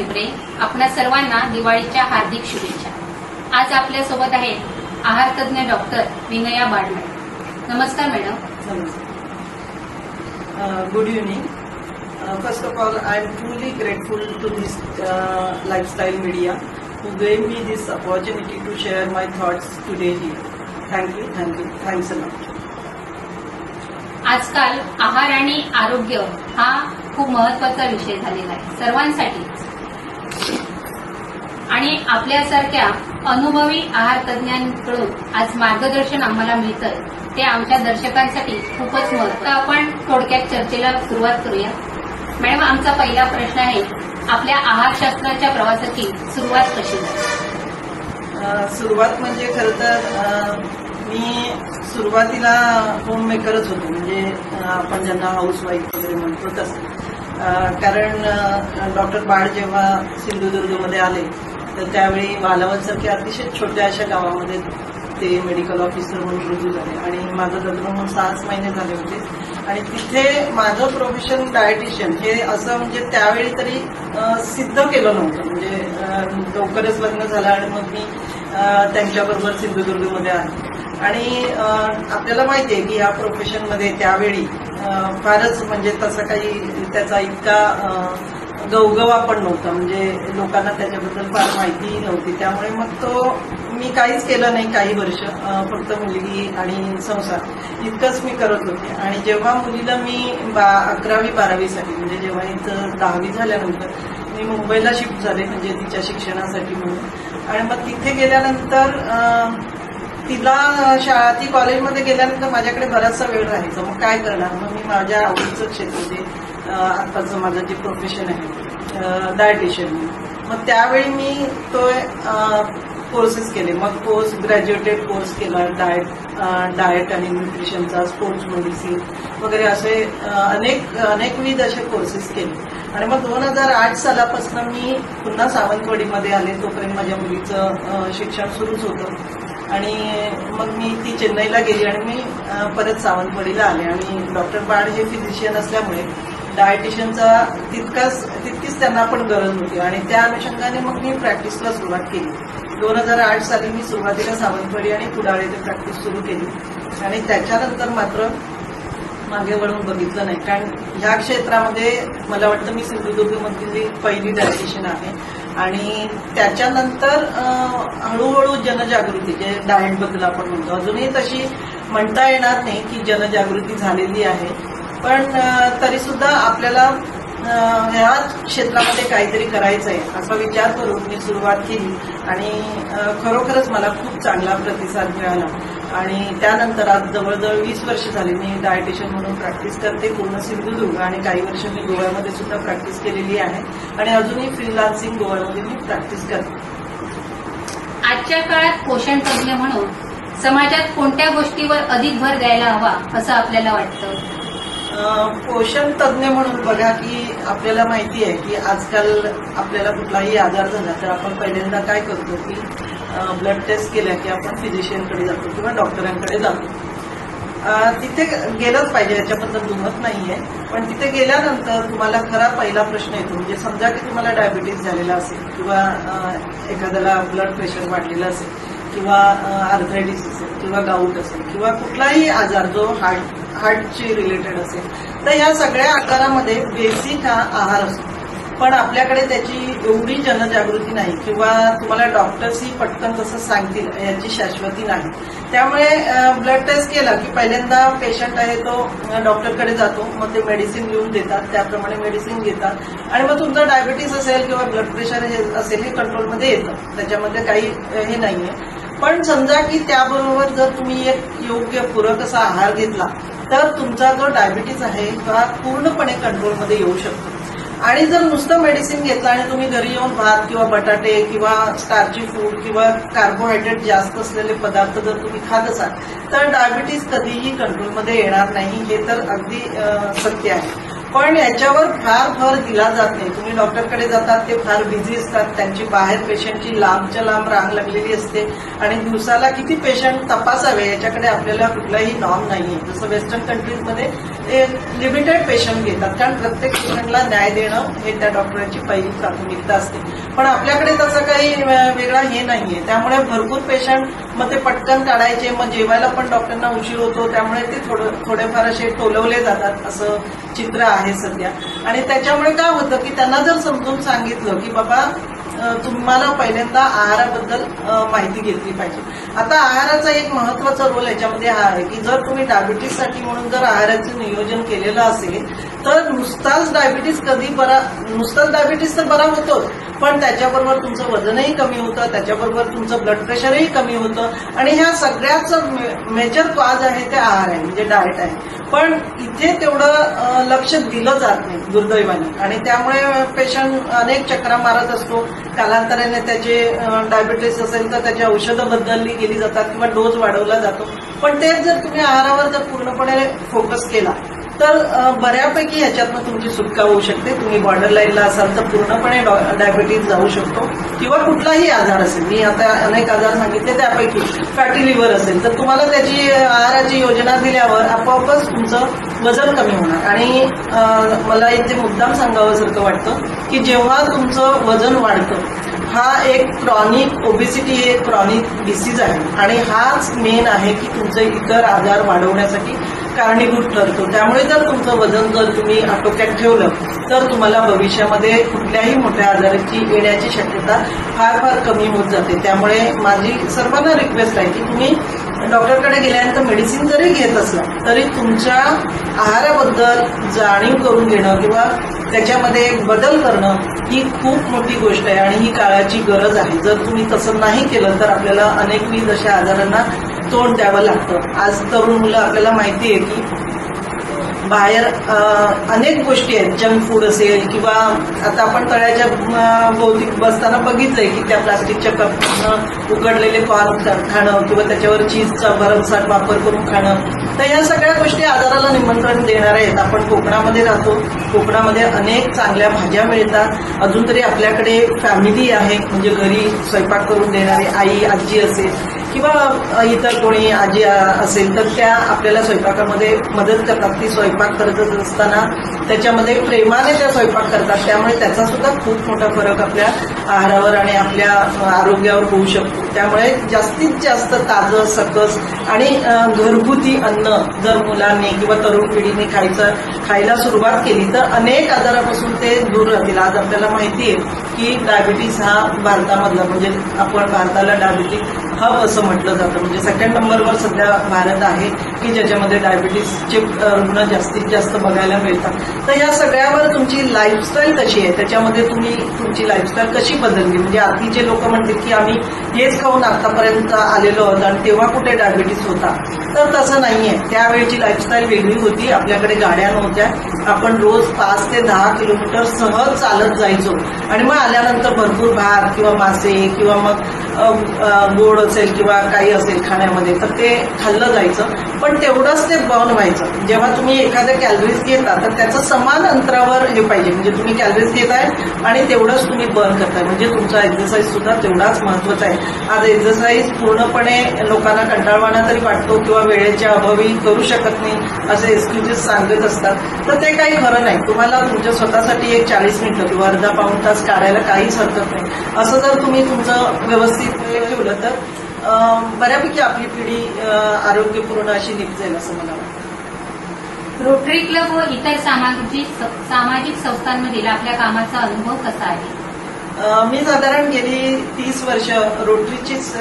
मित्रे, आपणा सर्वांना दिवाळीच्या हार्दिक शुभेच्छा। आज आपल्या सोबत आहे आहार तज्ञ डॉक्टर विनया बाडले। नमस्कार मॅडम। नमस्कार। Good evening. First of all, I am truly grateful to this lifestyle media who gave me this opportunity to share my thoughts today here. Thank you. Thanks a lot. आजकाल आहार आणि आरोग्य हा खूप महत्त्वाचा विषय झालेला आहे सर्वांसाठी, आणि आपल्यासारख्या अनुभवी आहार तज्ञांकडून आज मार्गदर्शन आम्हाला मिळतंय ते आमच्या दर्शकांसाठी खूपच महत्त्वाचं। आपण थोडक्यात चर्चेला सुरुवात करूया। मॅडम, आमचा पहिला प्रश्न आहे, आपल्या आहारशास्त्राच्या प्रवासाची सुरुवात कशी झाली? सुरुवात म्हणजे खरं तर मी सुरुवातीला होम मेकरच होतो, म्हणजे आपण ज्यांना हाऊसवाईफ वगैरे म्हणतो तसं। कारण डॉक्टर बाड जेव्हा सिंधुदुर्गमध्ये आले तर त्यावेळी वालावलसारख्या अतिशय छोट्या अशा गावामध्ये ते मेडिकल ऑफिसर म्हणून रुजू झाले आणि माझं लग्न होऊन 6 महिने झाले होते। आणि तिथे माझं प्रोफेशन डायटिशियन हे असं म्हणजे त्यावेळी तरी सिद्ध केलं नव्हतं, म्हणजे लवकरच लग्न झालं आणि मग मी त्यांच्याबरोबर सिंधुदुर्गमध्ये आले। आणि आपल्याला माहिती आहे की या प्रोफेशनमध्ये त्यावेळी फारच म्हणजे तसं काही त्याचा इतका गवगवा पण नव्हता, म्हणजे लोकांना त्याच्याबद्दल फार माहिती नव्हती। त्यामुळे मग तो मी काहीच केलं नाही काही वर्ष, फक्त मुलगी आणि संसार इतकंच मी करत होते। आणि जेव्हा मुलीला मी 11वी-12वीसाठी म्हणजे जेव्हा इथं 10वी झाल्यानंतर मी मुंबईला शिफ्ट झाले, म्हणजे तिच्या शिक्षणासाठी म्हणून। आणि मग तिथे गेल्यानंतर तिला ती कॉलेजमध्ये गेल्यानंतर माझ्याकडे बराचसा वेळ राहायचा। मग काय करणार, मग मी माझ्या आवडीचं क्षेत्र जे आत्ताचं माझं जे प्रोफेशन आहे डायटिशियन, मग त्यावेळी मी तो कोर्सेस केले। मग पोस्ट ग्रॅज्युएटेड कोर्स केला, डाएट आणि न्यूट्रिशनचा, स्पोर्ट्स मेडिसिन वगैरे असे अनेकविध असे कोर्सेस केले। आणि मग 2008 सालापासून मी पुन्हा सावंतवाडीमध्ये आले। तोपर्यंत माझ्या मुलीचं शिक्षण सुरूच होतं आणि मग मी ती चेन्नईला गेली आणि मी परत सावंतवाडीला आले। आणि डॉक्टर बाड हे फिजिशियन असल्यामुळे डायटिशियनचा तितकीच त्यांना पण गरज होती आणि त्या अनुषंगाने मग मी प्रॅक्टिसला सुरुवात केली। 2008 साली मी सुरुवातीला सावंतवाडी आणि कुडाळ येथे प्रॅक्टिस सुरू केली आणि त्याच्यानंतर मात्र मागे वळून बघितलं नाही, कारण ह्या क्षेत्रामध्ये मला वाटतं मी सिंधुदुर्गमधली पहिली डायटिशियन आहे। आणि त्याच्यानंतर हळूहळू जनजागृती, जे डाएटबद्दल आपण म्हणतो, अजूनही तशी म्हणता येणार नाही की जनजागृती झालेली आहे, पण तरी सुद्धा आपल्याला ह्या क्षेत्रामध्ये काहीतरी करायचं आहे असा विचार करून मी सुरुवात केली आणि खरोखरच मला खूप चांगला प्रतिसाद मिळाला। आणि त्यानंतर आज जवळजवळ 20 वर्ष झाली मी डायटिशियन म्हणून प्रॅक्टिस करते पूर्ण सिंधुदुर्ग, आणि काही वर्ष मी गोव्यामध्ये सुद्धा प्रॅक्टिस केलेली आहे आणि अजूनही फ्रीलान्सिंग गोव्यामध्ये मी प्रॅक्टिस करते। आजच्या काळात पोषण तज्ञ म्हणून समाजात कोणत्या गोष्टीवर अधिक भर द्यायला हवा असं आपल्याला वाटतं? पोषण तज्ञ म्हणून बघा की आपल्याला माहिती आहे की आजकाल आपल्याला कुठलाही आजार झाला तर आपण पहिल्यांदा काय करतो की ब्लड टेस्ट केल्या की आपण फिजिशियनकडे जातो किंवा डॉक्टरांकडे जातो। तिथे गेलंच पाहिजे, याच्याबद्दल दुमत नाहीये, पण तिथे गेल्यानंतर तुम्हाला खरा पहिला प्रश्न येतो, म्हणजे समजा की तुम्हाला डायबिटीज झालेला असेल किंवा एखाद्याला ब्लड प्रेशर वाढलेलं असेल किंवा आर्थरायटिस असेल किंवा गाऊट असेल किंवा कुठलाही आजार जो हार्टशी रिलेटेड असेल, तर या सगळ्या आजारामध्ये बेसिक हा आहार असतो। पण आपल्याकडे त्याची एवढी जनजागृती नाही किंवा तुम्हाला डॉक्टर्सही पटकन तसं सांगतील याची शाश्वती नाही। त्यामुळे ब्लड टेस्ट केला की पहिल्यांदा पेशंट आहे तो डॉक्टरकडे जातो, मग ते मेडिसिन लिहून देतात, त्याप्रमाणे मेडिसिन घेतात आणि मग तुमचं डायबिटीस असेल किंवा ब्लड प्रेशर हे असेल हे कंट्रोलमध्ये येतं, त्याच्यामध्ये काही हे नाहीये। पण समजा की त्याबरोबर जर तुम्ही एक योग्य पूरक असा आहार घेतला तर तुमचा जो डायबिटीस आहे हा पूर्णपणे कंट्रोलमध्ये येऊ शकतो। आणि जर नुसतं मेडिसिन घेतलं आणि तुम्ही घरी येऊन भात किंवा बटाटे किंवा स्टार्ची फूड किंवा कार्बोहायड्रेट जास्त असलेले पदार्थ जर तुम्ही खात असाल तर डायबिटीस कधीही कंट्रोलमध्ये येणार नाही, हे तर अगदी सत्य आहे। पण याच्यावर फार भर दिला जात नाही। तुम्ही डॉक्टरकडे जातात, ते फार बिझी असतात, त्यांची बाहेर पेशंटची लांबच्या लांब रांग लागलेली असते आणि दिवसाला किती पेशंट तपासावे याच्याकडे आपल्याला कुठलाही नॉर्म नाहीये। जसं वेस्टर्न कंट्रीजमध्ये ते लिमिटेड पेशंट घेतात, कारण प्रत्येक पेशंटला न्याय देणं हे त्या डॉक्टरांची पहिली प्राथमिकता असते. पण आपल्याकडे तसं काही वेगळा हे नाहीये, त्यामुळे भरपूर पेशंट मग ते पटकन काढायचे, मग जेवायला पण डॉक्टरांना उशीर होतो, त्यामुळे ते थोडेफार असे टोलवले जातात असं चित्र आहे सध्या. आणि त्याच्यामुळे काय होतं की त्यांना जर समजून सांगितलं की बाबा तुम्हाला पहिल्यांदा आहाराबद्दल माहिती घेतली पाहिजे. आता आहाराचा एक महत्वाचा रोल याच्यामध्ये हा आहे की जर तुम्ही डायबिटीससाठी म्हणून जर आहाराचं नियोजन केलेलं असेल तर नुसताच डायबिटीस नुसताच डायबिटीस तर बरा होतो, पण त्याच्याबरोबर तुमचं वजनही कमी होतं, त्याच्याबरोबर तुमचं ब्लड प्रेशरही कमी होतं. आणि ह्या सगळ्याचं मेजर कॉज आहे ते आहार आहे, म्हणजे डाएट आहे. पण इथे तेवढं लक्ष दिलं जात नाही दुर्दैवाने, आणि त्यामुळे पेशंट अनेक चक्रा मारत असतो. कालांतराने त्याचे डायबिटीस असेल तर त्याची औषधं बदलली गेली जातात किंवा डोस वाढवला जातो. पण तेच जर तुम्ही आहारावर जर पूर्णपणे फोकस केला तर बऱ्यापैकी ह्याच्यातनं तुमची सुटका होऊ शकते. तुम्ही बॉर्डर लाईनला असाल तर पूर्णपणे डायबिटीज जाऊ शकतो, किंवा कुठलाही आजार असेल. मी आता अनेक आजार सांगितले, त्यापैकी फॅटी लिव्हर असेल तर तुम्हाला त्याची आहाराची योजना दिल्यावर आपोआपच तुमचं वजन कमी होणार. आणि मला इथे मुद्दाम सांगावंसारखं वाटतं की जेव्हा तुमचं वजन वाढतं, हा एक क्रॉनिक ओबेसिटी हे एक क्रॉनिक डिसीज आहे, आणि हाच मेन आहे की तुमचे इतर आजार वाढवण्यासाठी कारणीभूत ठरतो. त्यामुळे जर तुमचं वजन जर तुम्ही आटोक्यात ठेवलं तर तुम्हाला भविष्यामध्ये कुठल्याही मोठ्या आजाराची येण्याची शक्यता फार फार कमी होत जाते. त्यामुळे माझी सर्वांना रिक्वेस्ट आहे की तुम्ही डॉक्टरकडे गेल्यानंतर मेडिसिन जरी घेत असला तरी तुमच्या आहाराबद्दल जाणीव करून घेणं किंवा त्याच्यामध्ये बदल करणं ही खूप मोठी गोष्ट आहे, आणि ही काळाची गरज आहे. जर तुम्ही तसं नाही केलं तर आपल्याला अनेकविध अशा आजारांना तोंड द्यावं लागतं. आज तरुण मुलं आपल्याला माहिती आहे की बाहेर अनेक गोष्टी आहेत, जंक फूड असेल किंवा आता आपण तळ्याच्या भोवती बसताना बघितलंय की त्या प्लास्टिकच्या कपनं उकडलेले कॉर्न खाणं किंवा त्याच्यावर चीजचा भरमसाठ वापर करून खाणं. तर या सगळ्या गोष्टी आजाराला निमंत्रण देणाऱ्या आहेत. आपण कोकणामध्ये राहतो, कोकणामध्ये अनेक चांगल्या भाज्या मिळतात. अजून तरी आपल्याकडे फॅमिली आहे, म्हणजे घरी स्वयंपाक करून देणारी आई आजी असेल किंवा इतर कोणी आजी असेल तर त्या आपल्याला स्वयंपाकामध्ये मदत करतात. ती स्वयंपाक करत असताना त्याच्यामध्ये प्रेमाने त्या स्वयंपाक करतात, त्यामुळे त्याचा सुद्धा खूप मोठा फरक आपल्या आहारावर आणि आपल्या आरोग्यावर होऊ शकतो. त्यामुळे जास्तीत जास्त ताजं सकस आणि घरगुती अन्न जर मुलांनी किंवा तरुण पिढीने खायला सुरुवात केली तर अनेक आजारापासून ते दूर राहतील. आज आपल्याला माहिती आहे की डायबिटीस हा भारतामधला, म्हणजे आपण भारताला डायबिटीस हब असं म्हटलं जातं, म्हणजे सेकंड नंबरवर सध्या भारत आहे की ज्याच्यामध्ये डायबिटीसचे रुग्ण जास्तीत जास्त बघायला मिळतात. तर या सगळ्यावर तुमची लाईफस्टाईल कशी आहे, त्याच्यामध्ये तुम्ही तुमची लाईफस्टाईल कशी बदलली. म्हणजे आधीचे लोक म्हणतील की आम्ही हेच खाऊन आतापर्यंत आलेलो आहोत आणि तेव्हा कुठे डायबिटीस होता, तर तसं नाहीये. त्यावेळीची लाईफस्टाईल वेगळी होती. आपल्याकडे गाड्या नव्हत्या, आपण रोज 5 ते 10 किलोमीटर सहज चालत जायचो, आणि मग आल्यानंतर भरपूर भात किंवा मासे किंवा मग गोड असेल किंवा काही असेल खाण्यामध्ये तर ते खाल्लं जायचं. पण तेवढंच ते बर्न व्हायचं. जेव्हा तुम्ही एखाद्या कॅलरीज घेता तर त्याचं समान अंतरावर हे पाहिजे, म्हणजे तुम्ही कॅलरीज घेताय आणि तेवढंच तुम्ही बर्न करताय, म्हणजे तुमचा एक्सरसाइज सुद्धा तेवढाच महत्वाचा आहे. आज एक्सरसाइज पूर्णपणे लोकांना कंटाळवाणा तरी वाटतो किंवा वेळेच्या अभावी करू शकत नाही असे एक्सक्युजेस सांगत असतात, तर ते काही खरं नाही. तुम्हाला तुमच्या स्वतःसाठी एक 40 मिनिटं किंवा अर्धा पाऊण तास काढायला काहीच हरकत नाही. असं जर तुम्ही तुमचं व्यवस्थित ठेवलं तर बऱ्यापैकी आपली पिढी आरोग्यपूर्ण अशी निघेल असं मला वाटतं. रोटरी क्लब व इतर सामाजिक संस्थांमधील आपल्या कामाचा अनुभव कसा आहे? मी साधारण गेली 30 वर्ष रोटरीचीच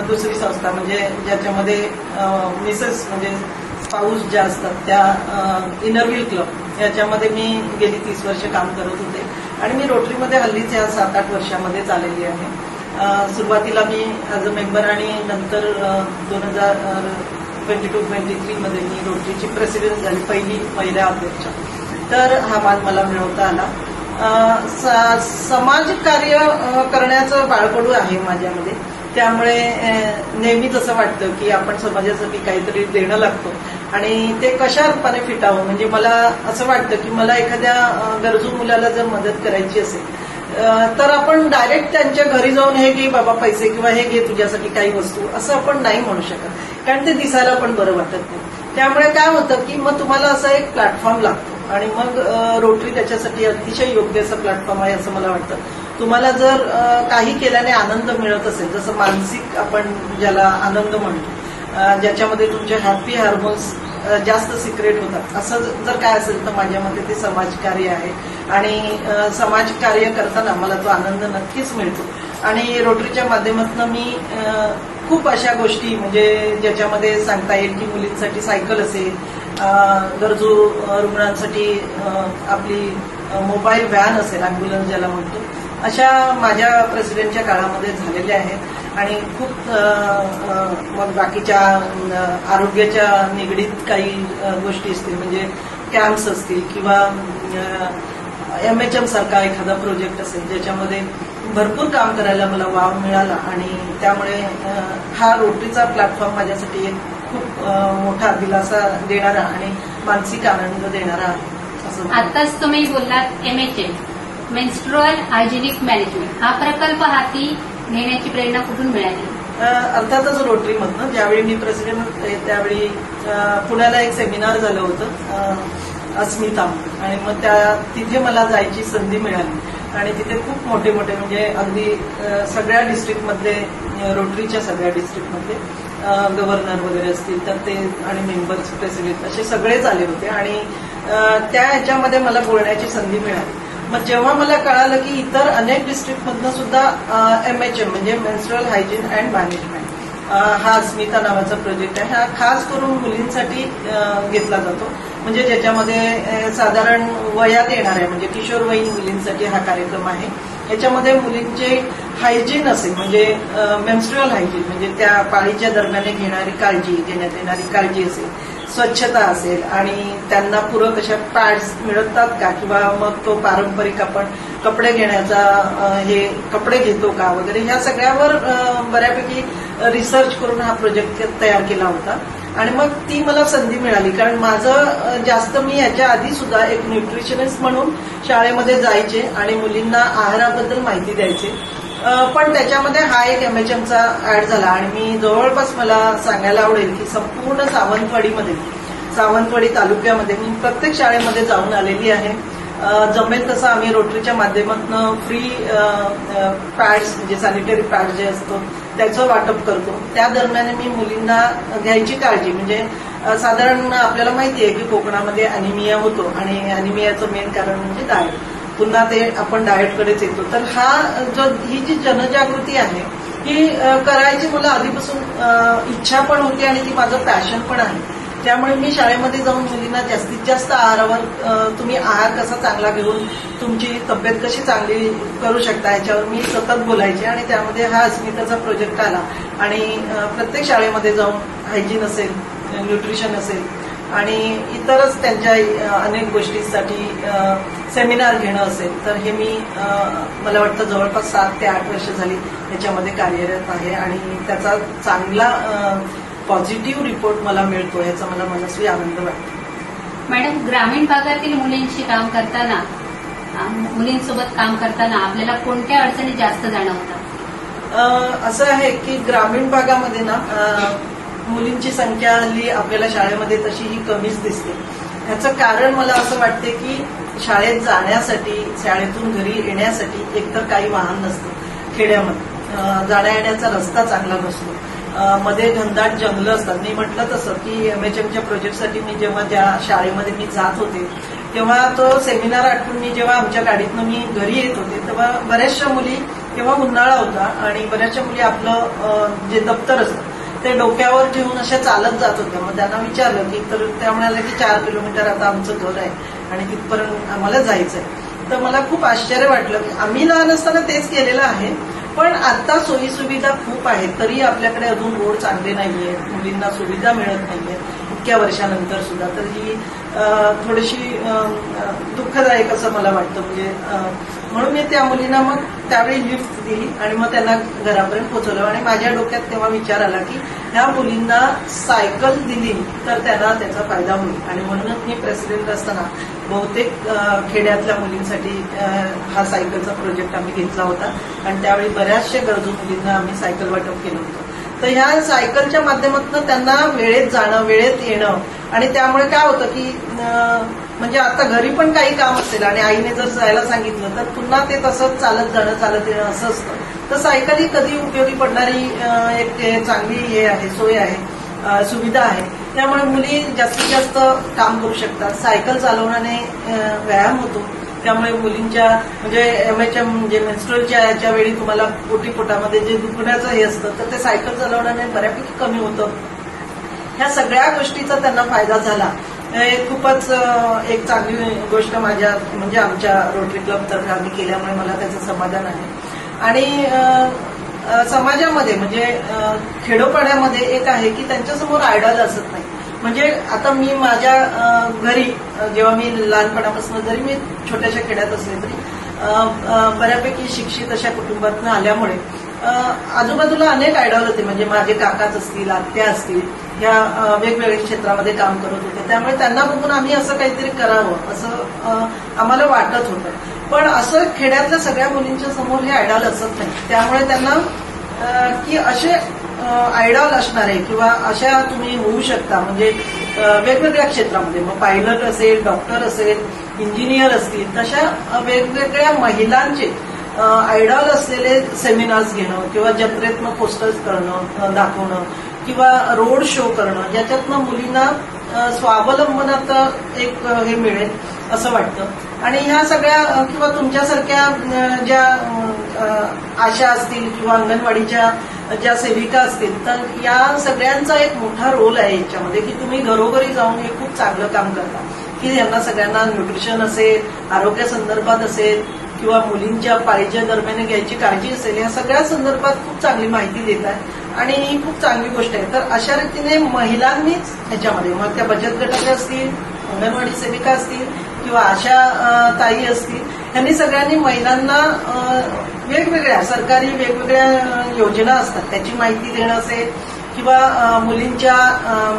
दुसरी संस्था, म्हणजे ज्याच्यामध्ये मिसेस म्हणजे स्पाऊस ज्या असतात त्या इनर व्हील क्लब, याच्यामध्ये मी गेली 30 वर्ष काम करत होते. आणि मी रोटरीमध्ये हल्लीच या 7-8 वर्षामध्येच आलेली आहे. सुरुवातीला मी ॲज अ मेंबर आणि नंतर 2022-23 मध्ये मी रोटरीची प्रेसिडेंट झाली, पहिली महिला अध्यक्ष. तर हा मान मला मिळवता आला. समाजकार्य करण्याचं बाळकडू आहे माझ्यामध्ये, त्यामुळे नेहमीच असं वाटतं की आपण समाजासाठी काहीतरी देणं लागतो आणि ते कशा रूपाने फिटावं. म्हणजे मला असं वाटतं की मला एखाद्या गरजू मुलाला जर मदत करायची असेल तर आपण डायरेक्ट त्यांच्या घरी जाऊन हे घे बाबा पैसे किंवा हे घे तुझ्यासाठी काही वस्तू असं आपण नाही म्हणू शकत, कारण ते दिसायला पण बरं वाटत नाही. त्यामुळे काय होतं की मग तुम्हाला असा एक प्लॅटफॉर्म लागतो आणि मग रोटरी त्याच्यासाठी अतिशय योग्य असं प्लॅटफॉर्म आहे असं मला वाटतं. तुम्हाला जर काही केल्याने आनंद मिळत असेल, जसं मानसिक आपण ज्याला आनंद म्हणतो, ज्याच्यामध्ये तुमचे हॅपी हार्मोन्स जास्त सिक्रेट होतात, असं जर काय असेल तर माझ्या मते ते समाजकार्य आहे आणि समाजकार्य करताना मला तो आनंद नक्कीच मिळतो. आणि रोटरीच्या माध्यमातून मी खूप अशा गोष्टी म्हणजे ज्याच्यामध्ये सांगता येईल की मुलींसाठी सायकल असेल, गरजू रुग्णांसाठी आपली मोबाईल व्हॅन असेल, अँब्युलन्स ज्याला म्हणतो, अशा माझ्या प्रेसिडेंटच्या काळामध्ये झालेल्या आहेत. आणि खूप मग बाकीच्या आरोग्याच्या निगडीत काही गोष्टी असतील, म्हणजे कॅम्प्स असतील किंवा MHM सारखा एखादा प्रोजेक्ट असेल ज्याच्यामध्ये भरपूर काम करायला मला वाव मिळाला आणि त्यामुळे हा रोटरीचा प्लॅटफॉर्म माझ्यासाठी एक खूप मोठा दिलासा देणारा आणि मानसिक आनंद देणारा आहे असं. आताच तुम्ही बोललात MHM, मेन्स्ट्रुअल हायजिनिक मॅनेजमेंट, हा प्रकल्प हाती घेण्याची प्रेरणा कुठून मिळाली? अर्थातच रोटरीमधनं. ज्यावेळी मी प्रेसिडेंट होते त्यावेळी पुण्याला एक सेमिनार झालं होतं अस्मिता, आणि मग तिथे मला जायची संधी मिळाली आणि तिथे खूप मोठे मोठे म्हणजे अगदी सगळ्या डिस्ट्रिक्टमधले, रोटरीच्या सगळ्या डिस्ट्रिक्टमधले गव्हर्नर वगैरे असतील तर ते आणि मेंबर्स, प्रेसिडेंट असे सगळेच आले होते आणि त्या ह्याच्यामध्ये मला बोलण्याची संधी मिळाली. मग जेव्हा मला कळालं की इतर अनेक डिस्ट्रिक्टमधनं सुद्धा MHM म्हणजे मेन्स्ट्रुअल हायजीन अँड मॅनेजमेंट हा अस्मिता नावाचा प्रोजेक्ट आहे, हा खास करून मुलींसाठी घेतला जातो. म्हणजे ज्याच्यामध्ये साधारण वयात येणाऱ्या म्हणजे किशोरवयीन मुलींसाठी हा कार्यक्रम आहे. याच्यामध्ये मुलींचे हायजीन असेल, म्हणजे मेन्स्ट्रुअल हायजीन म्हणजे त्या पाळीच्या दरम्यान घेण्यात येणारी काळजी असेल, स्वच्छता असेल आणि त्यांना पूरक अशा पॅड्स मिळतात का, किंवा मग तो पारंपरिक आपण कपडे घेण्याचा कपडे घेतो का वगैरे, ह्या सगळ्यावर बऱ्यापैकी रिसर्च करून हा प्रोजेक्ट तयार केला होता. आणि मग ती मला संधी मिळाली, कारण माझं जास्त मी याच्या आधी सुद्धा एक न्यूट्रिशनिस्ट म्हणून शाळेमध्ये जायचे आणि मुलींना आहाराबद्दल माहिती द्यायचे, पण त्याच्यामध्ये हा एक MHMचा ऍड झाला आणि मी जवळपास मला सांगायला आवडेल की संपूर्ण सावंतवाडी तालुक्यामध्ये मी प्रत्येक शाळेमध्ये जाऊन आलेली आहे. जमेल तसं आम्ही रोटरीच्या माध्यमातून फ्री पॅड्स म्हणजे सॅनिटरी पॅड जे असतो त्याचं वाटप करतो. त्या दरम्यान मी मुलींना घ्यायची काळजी म्हणजे साधारण आपल्याला माहिती आहे की कोकणामध्ये अॅनिमिया होतो आणि अॅनिमियाचं मेन कारण म्हणजे डाएट. पुन्हा ते आपण डाएटकडेच येतो. तर ही जी जनजागृती आहे ही करायची मला आधीपासून इच्छा पण होती आणि ती माझं पॅशन पण आहे. त्यामुळे मी शाळेमध्ये जाऊन मुलींना जास्तीत जास्त आहारावर तुम्ही आहार कसा चांगला घेऊन तुमची तब्येत कशी चांगली करू शकता याच्यावर मी सतत बोलायचे आणि त्यामध्ये हा अस्मिताचा प्रोजेक्ट आला आणि प्रत्येक शाळेमध्ये जाऊन हायजीन असेल, न्यूट्रिशन असेल आणि इतरच त्यांच्या अनेक गोष्टींसाठी सेमिनार घेणं असेल तर हे मी मला वाटतं जवळपास 7 ते 8 वर्ष झाली याच्यामध्ये कार्यरत आहे आणि त्याचा चांगला पॉझिटिव्ह रिपोर्ट मला मिळतो, याचा मला मनस्वी आनंद वाटतो. मॅडम, ग्रामीण भागातील मुलींसोबत काम करताना आपल्याला कोणत्या अडचणी जास्त जाणवतात? असं आहे की ग्रामीण भागामध्ये ना मुलींची संख्या हल्ली आपल्याला शाळेमध्ये तशी ही कमीच दिसते. ह्याचं कारण मला असं वाटते की शाळेत जाण्यासाठी, शाळेतून घरी येण्यासाठी एकतर काही वाहन नसतं, खेड्यामध्ये जाण्या येण्याचा रस्ता चांगला नसतो, मध्ये घनदाट जंगलं असतात. मी म्हटलं तसं की MHMच्या प्रोजेक्टसाठी मी जेव्हा ज्या शाळेमध्ये मी जात होते तेव्हा तो सेमिनार आठवून मी जेव्हा आमच्या गाडीतनं मी घरी येत होते तेव्हा बऱ्याचशा मुली, तेव्हा उन्हाळा होता आणि बऱ्याचशा मुली आपलं जे दप्तर असतं ते डोक्यावर ठेवून अशा चालत जात होत्या. मग त्यांना विचारलं की तर त्या म्हणाल्या की 4 किलोमीटर आता आमचं घर आहे आणि तिथपर्यंत आम्हाला जायचंय. तर मला खूप आश्चर्य वाटलं की आम्ही लहान असताना तेच केलेलं आहे, पण आता सोयीसुविधा खूप आहेत तरी आपल्याकडे अजून रोड चांगले नाहीये, मुलींना सुविधा मिळत नाहीये इतक्या वर्षानंतर सुद्धा. तर ही थोडीशी दुःखदायक असं मला वाटतं. म्हणजे म्हणून मी त्या मुलींना मग त्यावेळी लिफ्ट दिली आणि मग त्यांना घरापर्यंत पोहोचवलं आणि माझ्या डोक्यात तेव्हा विचार आला की ह्या मुलींना सायकल दिली तर त्यांना त्याचा फायदा होईल आणि म्हणूनच मी प्रेसिडेंट असताना बहुतेक खेड्यातल्या मुलींसाठी हा सायकलचा प्रोजेक्ट आम्ही घेतला होता आणि त्यावेळी बऱ्याचशा गरजू मुलींना आम्ही सायकल वाटप केलं होतं. तर ह्या सायकलच्या माध्यमातून त्यांना वेळेत जाणं, वेळेत येणं, आणि त्यामुळे काय होतं की म्हणजे आता घरी पण काही काम असेल आणि आईने जर जायला सांगितलं तर पुन्हा ते तसंच चालत जाणं, चालत येणं असं असतं. तर सायकल ही कधी उपयोगी पडणारी एक चांगली हे आहे, सोय आहे, सुविधा आहे. त्यामुळे मुली जास्तीत जास्त काम करू शकतात. सायकल चालवण्याने व्यायाम होतो. त्यामुळे मुलींच्या म्हणजे MHM म्हणजे मेन्स्ट्रुअलच्या याच्या वेळी तुम्हाला पोटामध्ये जे दुखण्याचं हे असतं तर ते सायकल चालवण्याने बऱ्यापैकी कमी होतं. ह्या सगळ्या गोष्टीचा त्यांना फायदा झाला. खूपच एक चांगली गोष्ट माझ्या म्हणजे आमच्या रोटरी क्लबतर्फे आम्ही केल्यामुळे मला त्याचं समाधान आहे. आणि समाजामध्ये म्हणजे खेडोपाड्यामध्ये एक आहे की त्यांच्यासमोर आयडॉल असत नाही. म्हणजे आता मी माझ्या घरी जेव्हा मी लहानपणापासून जरी मी छोट्याशा खेड्यात असले तरी बऱ्यापैकी शिक्षित अशा कुटुंबातून आल्यामुळे आजूबाजूला अनेक आयडॉल होते. म्हणजे माझे काकाच असतील, आत्या असतील, ह्या वेगवेगळ्या क्षेत्रामध्ये काम करत होते. त्यामुळे त्यांना बघून आम्ही असं काहीतरी करावं असं आम्हाला वाटत होतं. पण असं खेड्यातल्या सगळ्या मुलींच्या समोर हे आयडॉल असत नाही. त्यामुळे त्यांना की असे आयडॉल असणारे किंवा अशा तुम्ही होऊ शकता म्हणजे वेगवेगळ्या क्षेत्रामध्ये, मग पायलट असेल, डॉक्टर असेल, इंजिनियर असतील, तशा वेगवेगळ्या महिलांचे आयडॉल असलेले सेमिनार्स घेणं किंवा जत्रेतनं पोस्टर्स करणं, दाखवणं किंवा रोड शो करणं, ज्याच्यातनं मुलींना स्वावलंबनाचं एक हे मिळेल असं वाटतं. आणि ह्या सगळ्या किंवा तुमच्यासारख्या ज्या आशा असतील किंवा अंगणवाडीच्या ज्या सेविका असतील तर या सगळ्यांचा एक मोठा रोल आहे याच्यामध्ये की तुम्ही घरोघरी जाऊन हे खूप चांगलं काम करता. की यांना सगळ्यांना न्यूट्रिशन असेल, आरोग्यासंदर्भात असेल किंवा मुलींच्या पाळीच्या दरम्यान घ्यायची काळजी असेल, या सगळ्या संदर्भात खूप चांगली माहिती देत आहे आणि ही खूप चांगली गोष्ट आहे. तर अशा रीतीने महिलांनीच ह्याच्यामध्ये मग त्या बचत गटाच्या असतील, अंगणवाडी सेविका असतील किंवा आशा ताई असतील, यांनी सगळ्यांनी महिलांना वेगवेगळ्या सरकारी वेगवेगळ्या योजना असतात त्याची माहिती देणं असेल किंवा मुलींच्या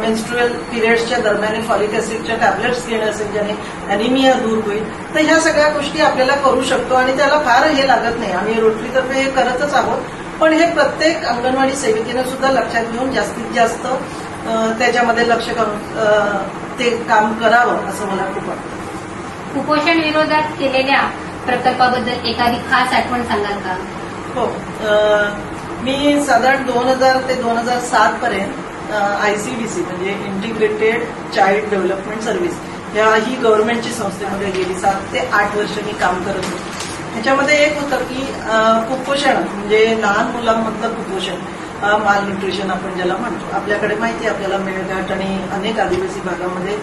मेन्स्ट्रुअल पिरियड्सच्या दरम्यान फॉलिक ऍसिडच्या टॅबलेट्स घेणं असेल ज्याने अॅनिमिया दूर होईल. तर ह्या सगळ्या गोष्टी आपल्याला करू शकतो आणि त्याला फार हे लागत नाही. आम्ही रोटरीतर्फे हे करतच आहोत. पण हे प्रत्येक अंगणवाडी सेविकेनं सुद्धा लक्षात घेऊन जास्तीत जास्त त्याच्यामध्ये लक्ष करून ते काम करावं असं मला खूप वाटतं. कुपोषण विरोधात केलेल्या प्रकल्पाबद्दल एखादी खास आठवण सांगाल का? हो, मी साधारण 2000 ते 2007 पर्यंत ICDC म्हणजे इंटिग्रेटेड चाइल्ड डेव्हलपमेंट सर्व्हिस ही गव्हर्नमेंटची संस्थेमध्ये गेली 7 ते 8 वर्ष मी काम करत होते. ह्याच्यामध्ये एक होतं की कुपोषण म्हणजे लहान मुलांमधलं कुपोषण, माल न्यूट्रिशन आपण ज्याला म्हणतो. आपल्याकडे माहिती आहे आपल्याला मेळघाट आणि अनेक आदिवासी भागामध्ये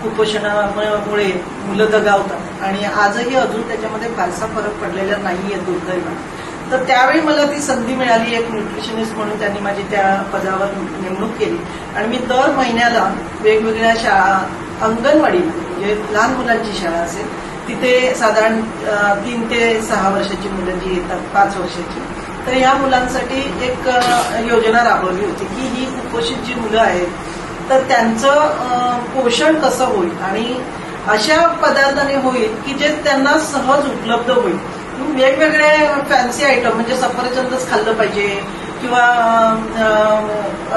कुपोषणामुळे मुलं दगावतात आणि आजही अजून त्याच्यामध्ये फारसा फरक पडलेला नाहीये दुर्दैवाने. तर त्यावेळी मला ती संधी मिळाली एक न्यूट्रिशनिस्ट म्हणून. त्यांनी माझी त्या पदावर नेमणूक केली आणि मी दर महिन्याला वेगवेगळ्या शाळा अंगणवाडी म्हणजे लहान मुलांची शाळा असेल तिथे साधारण 3 ते 6 वर्षाची मुलं जी येतात 5 वर्षाची, तर या मुलांसाठी एक योजना राबवली होती की ही कुपोषित जी मुलं आहेत तर त्यांचं पोषण कसं होईल आणि अशा पदार्थाने होईल की जे त्यांना सहज उपलब्ध होईल. वेगवेगळे फॅन्सी आयटम म्हणजे सफरचंदच खाल्लं पाहिजे किंवा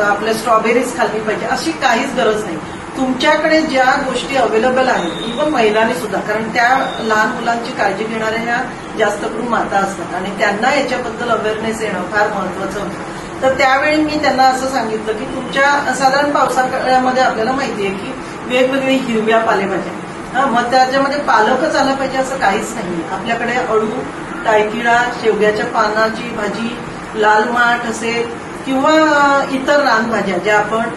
आपल्या स्ट्रॉबेरीज खाल्ली पाहिजे अशी काहीच गरज नाही. तुमच्याकडे ज्या गोष्टी अवेलेबल आहेत इव्हन महिलांनी सुद्धा, कारण त्या लहान मुलांची काळजी घेणाऱ्या ह्या जास्त करून माता असतात आणि त्यांना याच्याबद्दल अवेअरनेस येणं फार महत्वाचं होतं. तर त्यावेळी मी त्यांना असं सांगितलं की तुमच्या साधारण पावसाळ्यामध्ये आपल्याला माहिती आहे की वेगवेगळी हिरव्या पालेभाज्या, मग त्याच्यामध्ये पालकच आला पाहिजे असं काहीच नाही. आपल्याकडे अळू, टायकिळा, शेवग्याच्या पानाची भाजी, लाल माठ असेल किंवा इतर रानभाज्या ज्या आपण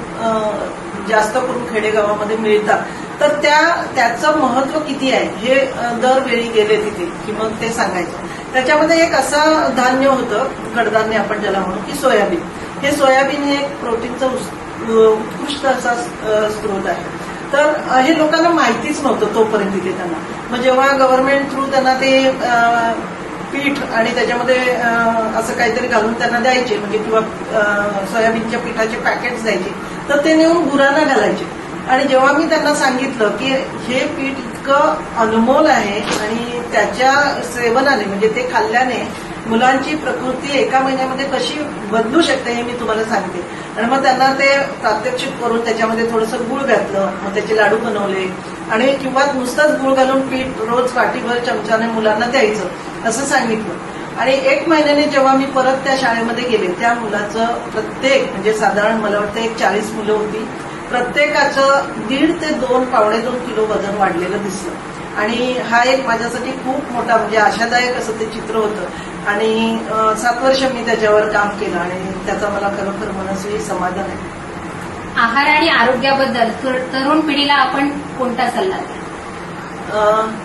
जास्त करून खेडेगावामध्ये मिळतात, तर त्याचं महत्व किती आहे हे दरवेळी गेले तिथे की मग ते सांगायचं. त्याच्यामध्ये एक असं धान्य होतं, कडधान्य आपण ज्याला म्हणू की सोयाबीन. हे सोयाबीन हे एक प्रोटीनचा उत्कृष्ट असा स्रोत आहे. तर हे लोकांना माहितीच नव्हतं तोपर्यंत तिथे त्यांना. मग जेव्हा गव्हर्नमेंट थ्रू त्यांना ते पीठ आणि त्याच्यामध्ये असं काहीतरी घालून त्यांना द्यायचे म्हणजे किंवा सोयाबीनच्या पिठाचे पॅकेट्स द्यायचे, तर ते नेऊन गुरांना घालायचे. आणि जेव्हा मी त्यांना सांगितलं की हे पीठ इतकं अनमोल आहे आणि त्याच्या सेवनाने म्हणजे ते खाल्ल्याने मुलांची प्रकृती एका महिन्यामध्ये कशी बदलू शकते हे मी तुम्हाला सांगते. आणि मग त्यांना ते प्रात्यक्षिक करून त्याच्यामध्ये थोडंसं गुळ घातलं, मग त्याचे लाडू बनवले आणि किंवा नुसतंच गुळ घालून पीठ रोज वाटीभर चमच्याने मुलांना द्यायचं असं सांगितलं. आणि 1 महिन्याने जेव्हा मी परत त्या शाळेमध्ये गेले, त्या मुलाचं प्रत्येक म्हणजे साधारण मला वाटतं 40 मुलं होती, प्रत्येकाचं 1.5 ते 2 किलो वजन वाढलेलं दिसलं. आणि हा एक माझ्यासाठी खूप मोठा म्हणजे आशादायक असं ते चित्र होतं. आणि 7 वर्ष मी त्याच्यावर काम केलं आणि त्याचा मला खरोखर मनस्वी समाधान आहे. आहार आणि आरोग्याबद्दल तरुण पिढीला आपण कोणता सल्ला द्याल?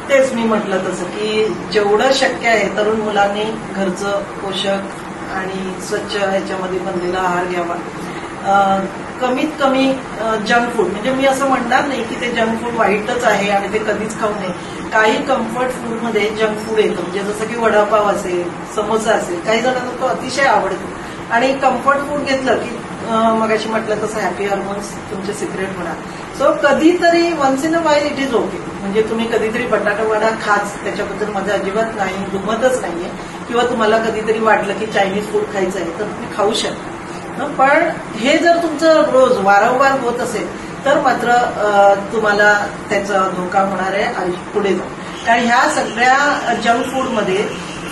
तेच मी म्हटलं तसं की जेवढं शक्य आहे तरुण मुलांनी घरचं पोषक आणि स्वच्छ ह्याच्यामध्ये बनलेला आहार घ्यावा. कमीत कमी जंक फूड, म्हणजे मी असं म्हणणार नाही की ते जंक फूड वाईटच आहे आणि ते कधीच खाऊ नये. काही कम्फर्ट फूडमध्ये जंक फूड येतं, म्हणजे जसं की वडापाव असेल, समोसा असेल, काही जणांना तो अतिशय आवडतो. आणि कम्फर्ट फूड घेतलं की मगाशी म्हटलं तसं हॅपी हार्मोन्स तुमचे सिक्रेट होणार. सो कधीतरी once in a while it is okay. म्हणजे तुम्ही कधीतरी बटाटा वडा खाच, त्याच्याबद्दल माझं अजिबात नाही, दुमतच नाहीये. किंवा तुम्हाला कधीतरी वाटलं की चायनीज फूड खायचं आहे तर तुम्ही खाऊ शकता. पण हे जर तुमचं रोज वारंवार होत असेल तर मात्र तुम्हाला त्याचा धोका होणार आहे पुढे जाऊन. कारण ह्या सगळ्या जंक फूडमध्ये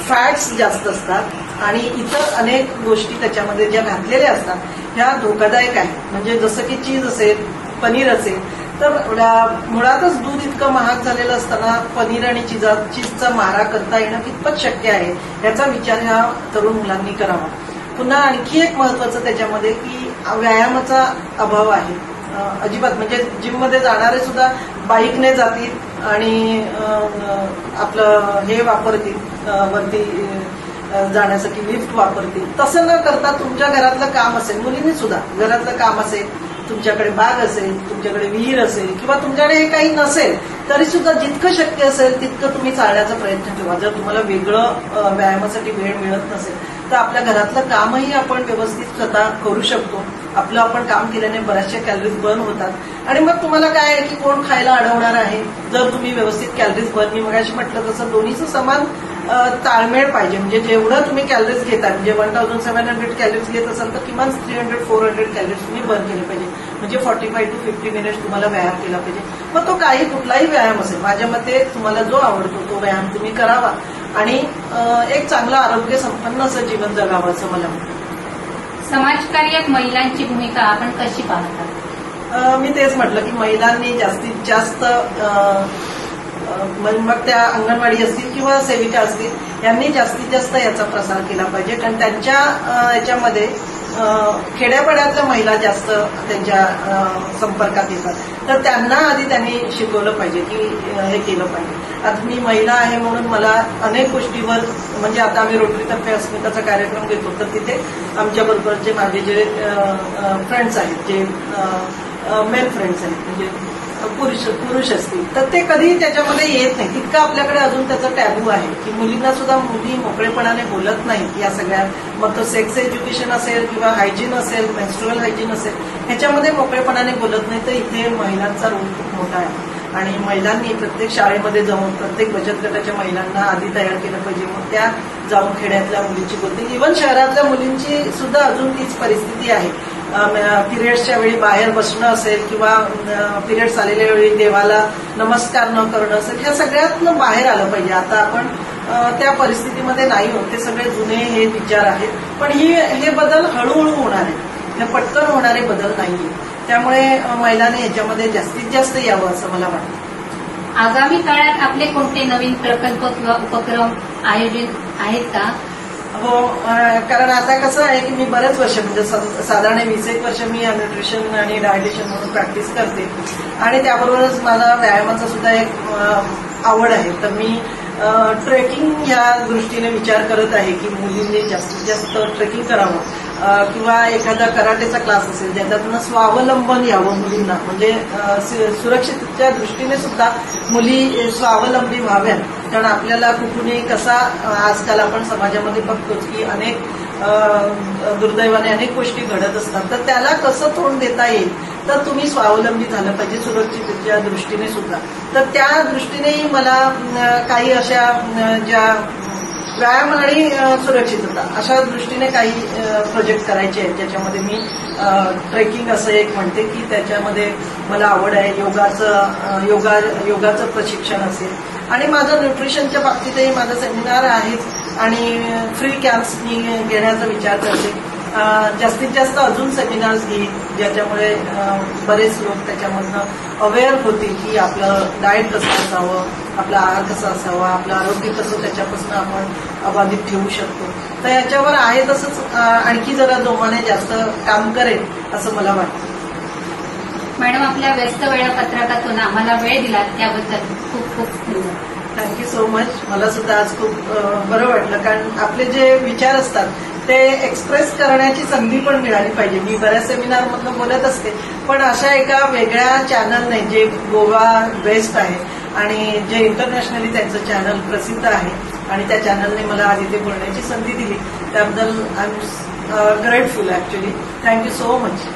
फॅट्स जास्त असतात आणि इतर अनेक गोष्टी त्याच्यामध्ये ज्या घातलेल्या असतात ह्या धोकादायक आहेत. म्हणजे जसं की चीज असेल, पनीर असेल, तर मुळातच दूध इतकं महाग झालेलं असताना पनीर आणि चीजचा मारा करता येणं कितपत शक्य आहे याचा विचार ह्या तरुण मुलांनी करावा. पुन्हा आणखी एक महत्वाचं त्याच्यामध्ये की व्यायामाचा अभाव आहे अजिबात. म्हणजे जिममध्ये जाणारे सुद्धा बाईकने जातील आणि आपलं हे वापरतील, वरती जाण्यासाठी लिफ्ट वापरतील. तसं न करता तुमच्या घरातलं काम असेल, मुलींनी सुद्धा घरातलं काम असेल, तुमच्याकडे बाग असेल, तुमच्याकडे विहीर असेल किंवा तुमच्याकडे हे काही नसेल तरी सुद्धा जितकं शक्य असेल तितकं तुम्ही चालण्याचा प्रयत्न ठेवा. जर तुम्हाला वेगळं व्यायामासाठी वेळ मिळत नसेल तर आपल्या घरातलं कामही आपण व्यवस्थित स्वतः करू शकतो. आपलं आपण काम केल्याने बऱ्याचशा कॅलरीज बर्न होतात आणि मग तुम्हाला काय आहे की कोण खायला अडवणार आहे जर तुम्ही व्यवस्थित कॅलरीज बर्न. मी मगाशी म्हटलं तसं दोन्हीचं समान ताळमेळ पाहिजे. म्हणजे जेवढं तुम्ही कॅलरीज घेता, म्हणजे 1700 कॅलरीज घेत असाल तर किमान 300-400 कॅलरीज तुम्ही बर्न केले पाहिजे. म्हणजे 45 to 50 मिनिट्स तुम्हाला व्यायाम केला पाहिजे. मग तो कुठलाही व्यायाम असेल, माझ्या मते तुम्हाला जो आवडतो तो व्यायाम तुम्ही करावा आणि एक चांगलं आरोग्य संपन्न असं जीवन जगावं असं मला वाटतं. समाजकार्यात महिलांची भूमिका आपण कशी पाहता? मी तेच म्हटलं की महिलांनी जास्तीत जास्त मग त्या अंगणवाडी असतील किंवा सेविका असतील यांनी जास्तीत जास्त याचा प्रसार केला पाहिजे. कारण त्यांच्या याच्यामध्ये खेड्यापाड्यातल्या महिला जास्त त्यांच्या संपर्कात येतात तर त्यांना आधी त्यांनी शिकवलं पाहिजे की हे केलं पाहिजे. आता मी महिला आहे म्हणून मला अनेक गोष्टीवर, म्हणजे आता आम्ही रोटरीतर्फे अस्मिताचा कार्यक्रम घेतो तर तिथे आमच्याबरोबरचे माझे जे फ्रेंड्स आहेत, जे मेल फ्रेंड्स आहेत, म्हणजे पुरुष असतील तर ते कधी त्याच्यामध्ये येत नाही. तितकं आपल्याकडे अजून त्याचा टॅबू आहे की मुलींना सुद्धा मुली मोकळेपणाने बोलत नाहीत या सगळ्या. मग तो सेक्स एज्युकेशन असेल किंवा हायजीन असेल, मेन्स्ट्रुअल हायजीन असेल, ह्याच्यामध्ये मोकळेपणाने बोलत नाही. तर इथे महिलांचा रोल खूप मोठा आहे आणि महिलांनी प्रत्येक शाळेमध्ये जाऊन प्रत्येक बचत गटाच्या महिलांना आधी तयार केलं पाहिजे. मग त्या जाऊन खेड्यातल्या मुलींची बोलतील. इव्हन शहरातल्या मुलींची सुद्धा अजून तीच परिस्थिती आहे. पिरियड्सच्या वेळी बाहेर बसणं असेल किंवा पिरियड्स आलेल्या वेळी देवाला नमस्कार न करणं असेल, ह्या सगळ्यातनं बाहेर आलं पाहिजे. आता आपण त्या परिस्थितीमध्ये नाही होत. ते सगळे जुने हे विचार आहेत. पण हे बदल हळूहळू होणार आहे, हे पटकन होणारे बदल नाहीये. त्यामुळे महिलांनी याच्यामध्ये जास्तीत जास्त यावं असं मला वाटतं. आगामी काळात आपले कोणते नवीन प्रकल्प किंवा उपक्रम आयोजित आहेत का? हो, कारण आता कसं आहे की मी बरेच वर्ष, म्हणजे साधारण 20-21 वर्ष मी न्यूट्रिशन आणि डायटिशियन म्हणून प्रॅक्टिस करते आणि त्याबरोबरच मला व्यायामाचा सुद्धा एक आवड आहे. तर मी ट्रेकिंग या दृष्टीने विचार करत आहे की मुलींनी जास्तीत जास्त ट्रेकिंग करावं किंवा एखादा कराटेचा क्लास असेल ज्याच्यातनं स्वावलंबन यावं मुलींना. म्हणजे सुरक्षिततेच्या दृष्टीने सुद्धा मुली स्वावलंबी व्हाव्यात. कारण आपल्याला कुठूनही कसा आजकाल आपण समाजामध्ये बघतोच की अनेक दुर्दैवाने अनेक गोष्टी घडत असतात. तर त्याला कसं तोंड देता येईल तर तुम्ही स्वावलंबी झालं पाहिजे सुरक्षिततेच्या दृष्टीने सुद्धा. तर त्या दृष्टीनेही मला काही अशा ज्या व्यायाम आणि सुरक्षितता अशा दृष्टीने काही प्रोजेक्ट करायचे आहेत, ज्याच्यामध्ये मी ट्रेकिंग असं एक म्हणते की त्याच्यामध्ये मला आवड आहे. योगाचं प्रशिक्षण असेल आणि माझं न्यूट्रिशनच्या बाबतीतही माझं सेमिनार आहेच आणि फ्री कॅम्प्स मी घेण्याचा विचार करते. जास्तीत जास्त अजून सेमिनार्स घेईन, ज्याच्यामुळे बरेच लोक त्याच्यामधनं अवेअर होतील की आपलं डाएट कसं असावं, आपला आहार कसा असावा, आपलं आरोग्य कसं त्याच्यापासून आपण अबाधित ठेवू शकतो. तर याच्यावर आहे तसंच आणखी जरा जोमाने जास्त काम करेल असं मला वाटतं. मॅडम, आपल्या व्यस्त वेळापत्रकातून आम्हाला वेळ दिला त्याबद्दल खूप खूप धन्यवाद. Thank you so much. मला सुद्धा आज खूप बरं वाटलं, कारण आपले जे विचार असतात ते एक्सप्रेस करण्याची संधी पण मिळाली पाहिजे. मी बऱ्याच सेमिनारमधून बोलत असते, पण अशा एका वेगळ्या चॅनलने, जे गोवा बेस्ट आहे आणि जे इंटरनॅशनली त्यांचं चॅनल प्रसिद्ध आहे आणि त्या चॅनलने मला आज इथे बोलण्याची संधी दिली, त्याबद्दल I am grateful actually. Thank you so much.